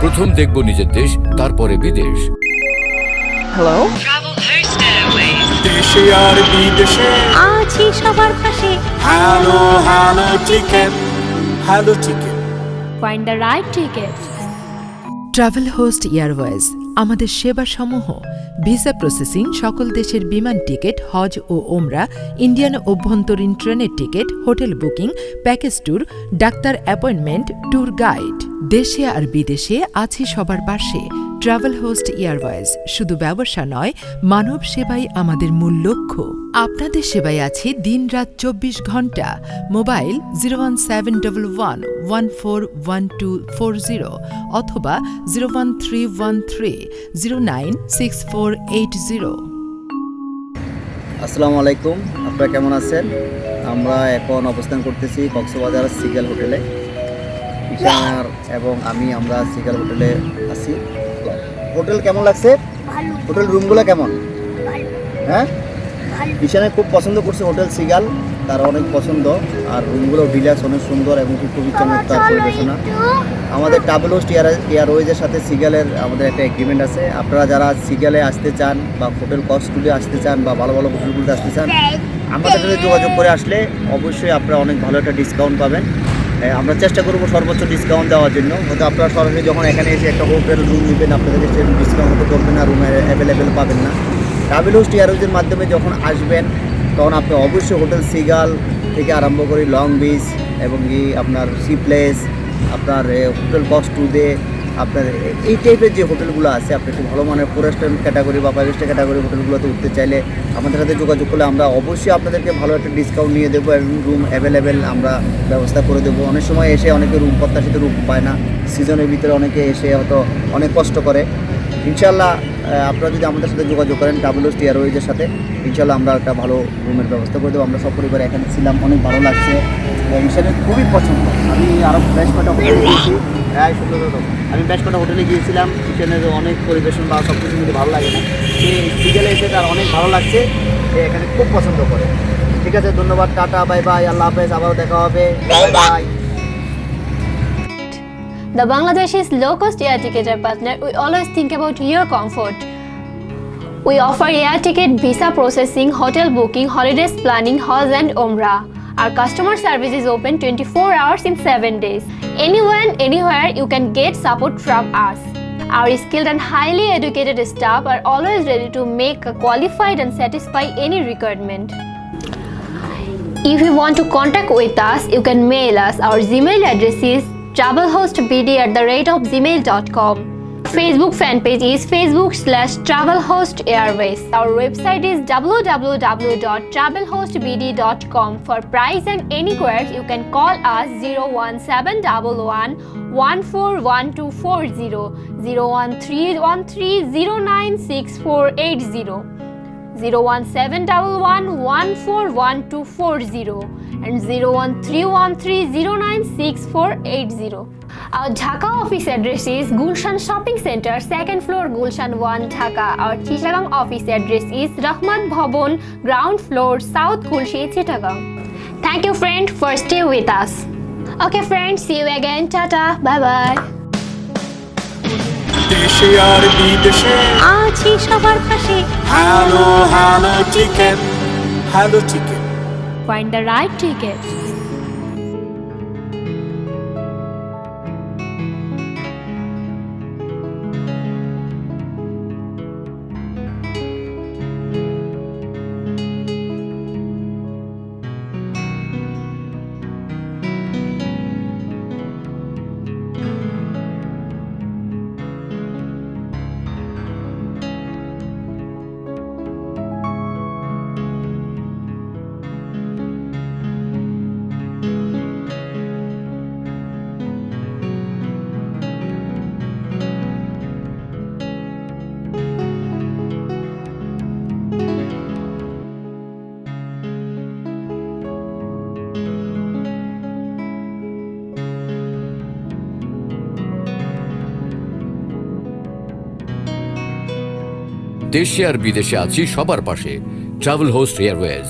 প্রথম দেখব নিজের দেশ, তারপরে বিদেশ। হ্যালো, দেশে আর বিদেশে আছি সবার পাশে। Hello hello ticket, hello ticket. Find the right ticket. Travel host Airways আমাদের সেবাসমূহ ভিসা প্রসেসিং, সকল দেশের বিমান টিকিট, হজ ও ওমরা, ইন্ডিয়ান অভ্যন্তরীণ ট্রেনের ticket, hotel booking, package tour, doctor appointment, tour guide. দেশে আর বিদেশে আছি সবার পাশে। ট্রাভেল হোস্ট এয়ারওয়েজ শুধু ব্যবসা নয়, মানব সেবাই আমাদের মূল লক্ষ্য। আপনাদের সেবায় আছি দিনরাত 24 ঘন্টা। মোবাইল 01711141240 অথবা 01313096480। আসসালামু আলাইকুম, আপনারা কেমন আছেন? আমরা এখন অবস্থান করতেছি কক্সবাজার সিগাল হোটেলে। ঈশান এবং আমরা সিগাল হোটেলে আছি। হোটেল কেমন লাগছে? হোটেল রুমগুলো কেমন? হ্যাঁ, ঈশানে খুব পছন্দ করছে হোটেল সিগাল, তার অনেক পছন্দ। আর রুমগুলো রিল্যাক্স, অনেক সুন্দর এবং খুবই চমৎকার পরিবেশনা। আমাদের ট্রাভেল হোস্ট এয়ারওয়েজের সাথে সিগালের আমাদের একটা এগ্রিমেন্ট আছে। আপনারা যারা সিগালে আসতে চান বা হোটেল কস্ট স্টুডিও আসতে চান বা ভালো ভালো হোটেলগুলোতে আসতে চান, আমাদের সাথে যোগাযোগ করে আসলে অবশ্যই আপনারা অনেক ভালো একটা ডিসকাউন্ট পাবেন। আমরা চেষ্টা করবো সর্বোচ্চ ডিসকাউন্ট দেওয়ার জন্য। হয়তো আপনারা সরাসরি যখন এখানে এসে একটা হোটেল রুম নেবেন, আপনাদেরকে সেরকম ডিসকাউন্ট তো করবেন না, রুমে অ্যাভেলেবেল পাবেন না। ট্রাভেল হোস্ট এয়ারওয়েজের মাধ্যমে যখন আসবেন তখন আপনি অবশ্যই হোটেল সিগাল থেকে আরম্ভ করে লং বিচ এবং কি আপনার সি প্লেস, আপনার হোটেল কস্ট টুডে, আপনার এই টাইপের যে হোটেলগুলো আছে, আপনি একটু ভালো মানের 4 স্টার ক্যাটাগরি বা 5 স্টার ক্যাটাগরি হোটেলগুলোতে উঠতে চাইলে আমাদের সাথে যোগাযোগ করলে আমরা অবশ্যই আপনাদেরকে ভালো একটা ডিসকাউন্ট নিয়ে দেবো এবং রুম অ্যাভেলেবেল আমরা ব্যবস্থা করে দেবো। অনেক সময় এসে অনেকে রুম প্রত্যাশিত রুম পায় না, সিজনের ভিতরে অনেকে এসে হয়তো অনেক কষ্ট করে। ইনশাল্লাহ আপনারা যদি আমাদের সাথে যোগাযোগ করেন ট্রাভেল হোস্ট এয়ারওয়েজের সাথে, ইনশাল্লাহ আমরা একটা ভালো রুমের ব্যবস্থা করে দেবো। আমরা সব পরিবার এখানে ছিলাম, অনেক ভালো লাগছে। ঈশানের খুবই পছন্দ। আমি আরও বেশ কটা হোটেলে গিয়েছি, আমি বেশ কটা হোটেলে গিয়েছিলাম। ঈশানের অনেক পরিবেশন বা সব কিছু কিন্তু ভালো লাগে না, সে সিগালে এসে তার অনেক ভালো লাগছে, সে এখানে খুব পছন্দ করে। ঠিক আছে, ধন্যবাদ, টাটা, বাই বাই, আল্লাহ হাফেজ, আবারও দেখা হবে, bye bye. The Bangladeshi's low-cost air ticketer partner, we always think about your comfort. We offer air ticket, visa processing, hotel booking, holidays planning, Hajj and Umrah. Our customer service is open 24 hours in 7 days. Anyone, anywhere, you can get support from us. Our skilled and highly educated staff are always ready to make a qualified and satisfy any requirement. If you want to contact with us, you can mail us. Our Gmail address is travelhostbd@gmail.com. Facebook fan page is facebook.com/travelhostairways. Our website is www.travelhostbd.com. For price and any queries, you can call us 01711 141240, 01313096480, 01711 141240 and 01313096480. Our Dhaka office address is Gulshan Shopping Center, 2nd floor, Gulshan 1, Dhaka. Our Chittagong office address is Rahmat Bhavan, ground floor, South Kulshi, Chittagong. Thank you, friend, for stay with us. Okay, friends, see you again. Tata, bye bye. দেশে আর বিদেশে আছি সবার পাশে। Hello hello ticket, hello ticket. Find the right ticket. দেশে আর বিদেশে আছি সবার পাশে। Travel host Airways.